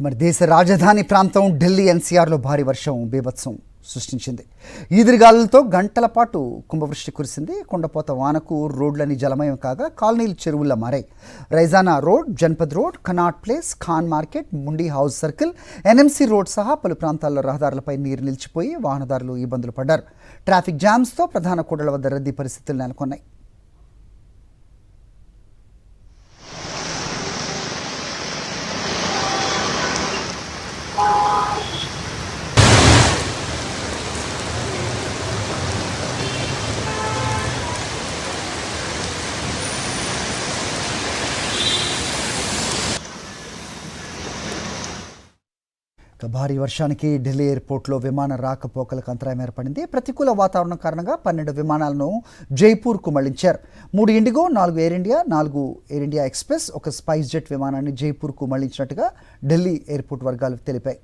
మరి దేశ రాజధాని ప్రాంతం ఢిల్లీ ఎన్సీఆర్లో భారీ వర్షం బీభత్సం సృష్టించింది. ఈదురుగాలులతో గంటల పాటు కుంభవృష్టి కురిసింది. కొండపోత వానకు రోడ్లని జలమయం కాగా కాలనీలు చెరువుల్లా మారాయి. Raisina road, Janpath road, Connaught place, Khan market, Mandi house circle, NMC road సహా పలు ప్రాంతాల్లో రహదారులపై నీరు నిలిచిపోయి వాహనదారులు ఇబ్బందులు పడ్డారు. ట్రాఫిక్ జామ్స్తో ప్రధాన కూడళ్ల వద్ద రద్దీ పరిస్థితులు నెలకొన్నాయి. భారీ వర్షానికి ఢిల్లీ ఎయిర్పోర్ట్లో విమాన రాకపోకలకు అంతరాయం ఏర్పడింది. ప్రతికూల వాతావరణం కారణంగా 12 విమానాలను జైపూర్కు మళ్లించారు. 3 IndiGo, 4 air India, 4 air India express, ఒక స్పైస్ జెట్ విమానాన్ని జైపూర్కు మళ్లించినట్టుగా ఢిల్లీ ఎయిర్పోర్ట్ వర్గాలు తెలిపాయి.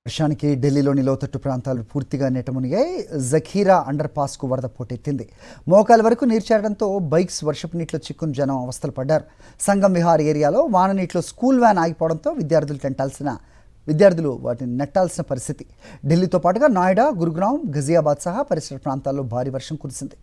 వర్షానికి ఢిల్లీలోని లోతట్టు ప్రాంతాలు పూర్తిగా నీటమునిగాయి. జఖీరా అండర్ పాస్కు వరద పోటెత్తింది. మోకాల వరకు నీరు చేరడంతో బైక్స్ వర్షపు నీటిలో చిక్కుని జనం అవస్థలు పడ్డారు. సంగం విహార్ ఏరియాలో వాన నీటిలో స్కూల్ వ్యాన్ ఆగిపోవడంతో విద్యార్థులు వాటిని నెట్టాల్సిన పరిస్థితి. ఢిల్లీతో పాటుగా నోయిడా, గురుగ్రామ్, గజియాబాద్ సహా పరిసర ప్రాంతాల్లో భారీ వర్షం కురిసింది.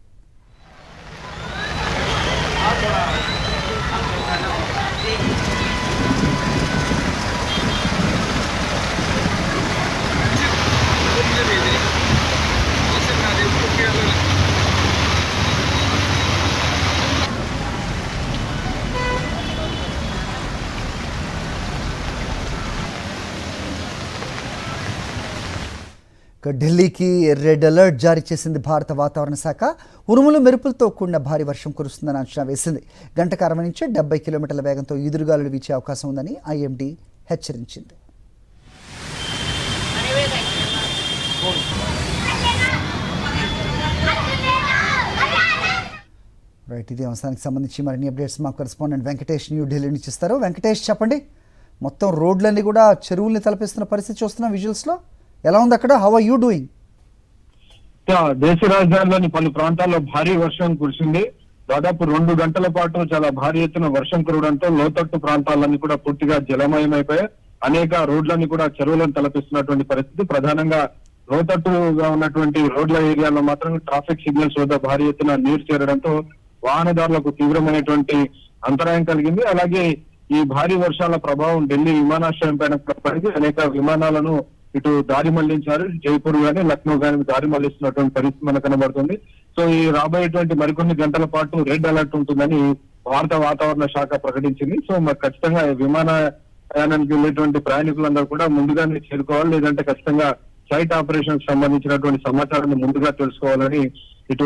ఢిల్లీకి రెడ్ అలర్ట్ జారీ చేసింది భారత వాతావరణ శాఖ. ఉరుములు మెరుపులతో కూడిన భారీ వర్షం కురుస్తుందని అంచనా వేసింది. గంటకు 60 నుంచి 70 కిలోమీటర్ల వేగంతో ఈదురుగాలులు వీచే అవకాశం ఉందని ఐఎండీ హెచ్చరించింది. ఇదే అంశానికి సంబంధించి మరిన్ని అప్డేట్స్ మా కరెస్పాండెంట్ వెంకటేష్ న్యూఢిల్లీ నుంచి ఇస్తారు. వెంకటేష్, చెప్పండి. మొత్తం రోడ్లన్నీ కూడా చెరువుల్ని తలపిస్తున్న పరిస్థితి చూస్తున్నాం విజువల్స్లో. ఎలా ఉంది అక్కడ? How are you doing? దేశ రాజధానిలోని పలు ప్రాంతాల్లో భారీ వర్షం కురిసింది. దాదాపు 2 గంటల పాటు చాలా భారీ ఎత్తున వర్షం కురవడంతో లోతట్టు ప్రాంతాలన్నీ కూడా పూర్తిగా జలమయమైపోయాయి. అనేక రోడ్లన్నీ కూడా చెరువులను తలపిస్తున్నటువంటి పరిస్థితి. ప్రధానంగా లోతట్టుగా ఉన్నటువంటి రోడ్ల ఏరియాలో మాత్రం ట్రాఫిక్ సిగ్నల్స్ వద్ద భారీ ఎత్తున నీరు చేరడంతో వాహనదారులకు తీవ్రమైనటువంటి అంతరాయం కలిగింది. అలాగే ఈ భారీ వర్షాల ప్రభావం ఢిల్లీ విమానాశ్రయం పైన పడింది. అనేక విమానాలను ఇటు దారి మళ్లించారు. జైపూర్ గానీ, లక్నో గానీ దారి మళ్లిస్తున్నటువంటి పరిస్థితి మనకు కనబడుతుంది. సో ఈ రాబోయేటువంటి మరికొన్ని గంటల పాటు రెడ్ అలర్ట్ ఉంటుందని భారత వాతావరణ శాఖ ప్రకటించింది. సో మరి ఖచ్చితంగా విమానయానానికి వెళ్లేటువంటి ప్రయాణికులందరూ కూడా ముందుగానే చేరుకోవాలి. లేదంటే ఖచ్చితంగా ఫ్లైట్ ఆపరేషన్ సంబంధించినటువంటి సమాచారాన్ని ముందుగా తెలుసుకోవాలని ఇటు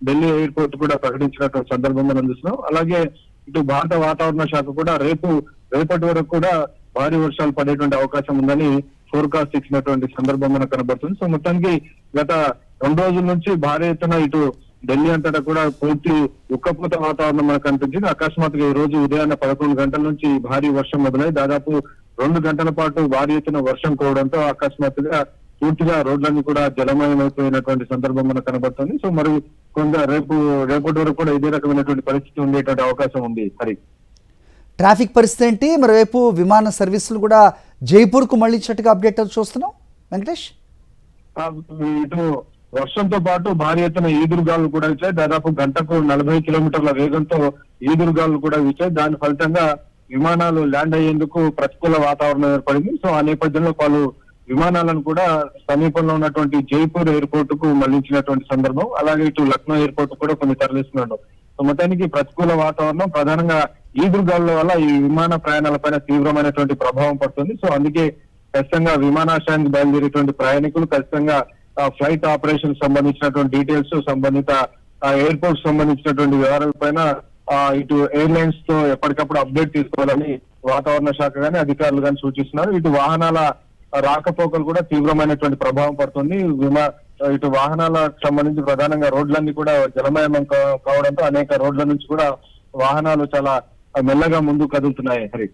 ఢిల్లీ ఎయిర్పోర్ట్ కూడా ప్రకటించినటువంటి సందర్భం మనం చూస్తున్నాం. అలాగే ఇటు భారత వాతావరణ శాఖ కూడా రేపటి వరకు కూడా భారీ వర్షాలు పడేటువంటి అవకాశం ఉందని ఫోర్కాస్ట్ ఇచ్చినటువంటి సందర్భం మనకు కనబడుతుంది. సో మొత్తానికి గత 2 రోజుల నుంచి భారీ ఎత్తున ఇటు ఢిల్లీ అంతటా కూడా పూర్తి ఉక్కపోత వాతావరణం మనకు కనిపించింది. అకస్మాత్తుగా ఈ రోజు ఉదయాన్నే 11 గంటల నుంచి భారీ వర్షం మొదలై దాదాపు 2 గంటల పాటు భారీ ఎత్తున వర్షం కురవడంతో అకస్మాత్తుగా పూర్తిగా రోడ్లన్నీ కూడా జలమయమైపోయినటువంటి సందర్భం మనకు కనబడుతుంది. సో మరి కొంత రేపటి వరకు కూడా ఇదే రకమైనటువంటి పరిస్థితి ఉండేటువంటి అవకాశం ఉంది. హరి, ట్రాఫిక్ పరిస్థితి ఏంటి? మరోవైపు విమాన సర్వీసులు కూడా జైపూర్కు మళ్ళించినట్టుగా అప్డేట్ చూస్తున్నాం. వెంకటేష్, ఇటు వర్షంతో పాటు భారీ ఎత్తున ఈదురుగాలు కూడా వీచాయి. దాదాపు గంటకు 40 కిలోమీటర్ల వేగంతో ఈదురుగాలు కూడా వీచాయి. దాని ఫలితంగా విమానాలు ల్యాండ్ అయ్యేందుకు ప్రతికూల వాతావరణం ఏర్పడింది. సో ఆ నేపథ్యంలో పలు విమానాలను కూడా సమీపంలో ఉన్నటువంటి జైపూర్ ఎయిర్పోర్ట్ కు మళ్లించినటువంటి సందర్భం. అలాగే ఇటు లక్నో ఎయిర్పోర్ట్ కూడా కొన్ని తరలిస్తున్నాడు. సో మొత్తానికి ప్రతికూల వాతావరణం, ప్రధానంగా ఈదురుగాలుల వల్ల ఈ విమాన ప్రయాణాలపైన తీవ్రమైనటువంటి ప్రభావం పడుతుంది. సో అందుకే ఖచ్చితంగా విమానాశ్రయానికి బయలుదేరేటువంటి ప్రయాణికులు ఖచ్చితంగా ఫ్లైట్ ఆపరేషన్ సంబంధించినటువంటి డీటెయిల్స్, సంబంధిత ఎయిర్పోర్ట్ సంబంధించినటువంటి వివరాలపైన ఇటు ఎయిర్లైన్స్ తో ఎప్పటికప్పుడు అప్డేట్ తీసుకోవాలని వాతావరణ శాఖ గానీ అధికారులు కానీ సూచిస్తున్నారు. ఇటు వాహనాల రాకపోకలు కూడా తీవ్రమైనటువంటి ప్రభావం పడుతుంది. ఇటు వాహనాలకు సంబంధించి ప్రధానంగా రోడ్లన్నీ కూడా జలమయం కావడంతో అనేక రోడ్ల నుంచి కూడా వాహనాలు చాలా మెల్లగా ముందుకు కదులుతున్నాయి. హరి,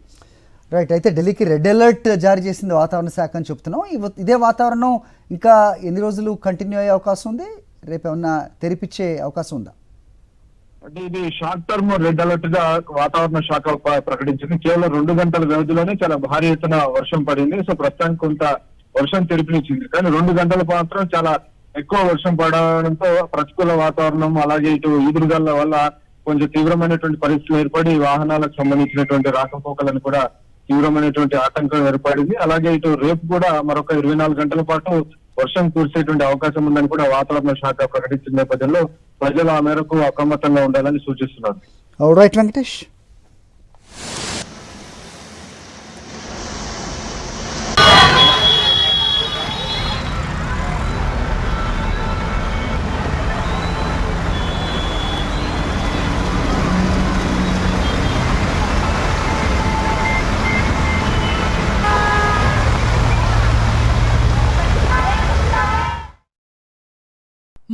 రైట్. అయితే ఢిల్లీకి రెడ్ అలర్ట్ జారీ చేసింది వాతావరణ శాఖ అని చెప్తున్నాం. ఇదే వాతావరణం ఇంకా ఎన్ని రోజులు కంటిన్యూ అయ్యే అవకాశం ఉంది? రేపు ఏమన్నా తెరిపించే అవకాశం ఉందా? అంటే ఇది షార్ట్ టర్మ్ రెడ్ అలర్ట్ గా వాతావరణ శాఖ ప్రకటించింది. కేవలం 2 గంటల వ్యవధిలోనే చాలా భారీ ఎత్తున వర్షం పడింది. సో ప్రస్తుతానికి కొంత వర్షం తెరిపినిచ్చింది, కానీ 2 గంటల మాత్రం చాలా ఎక్కువ వర్షం పడడంతో ప్రతికూల వాతావరణం, అలాగే ఇటు ఈదురుగాల వల్ల కొంచెం తీవ్రమైనటువంటి పరిస్థితులు ఏర్పడి వాహనాలకు సంబంధించినటువంటి రాకపోకలను కూడా తీవ్రమైనటువంటి ఆటంకం ఏర్పడింది. అలాగే ఇటు రేపు కూడా మరొక 24 గంటల పాటు వర్షం కురిసేటువంటి అవకాశం ఉందని కూడా వాతావరణ శాఖ ప్రకటించిన నేపథ్యంలో ప్రజలు ఆ మేరకు అప్రమత్తంగా ఉండాలని సూచిస్తున్నారు. రైట్ వెంకటేష్.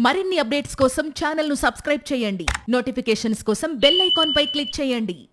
మరిన్ని అప్డేట్స్ కోసం ఛానల్ ను సబ్స్క్రైబ్ చేయండి. నోటిఫికేషన్స్ కోసం బెల్ ఐకాన్ పై క్లిక్ చేయండి.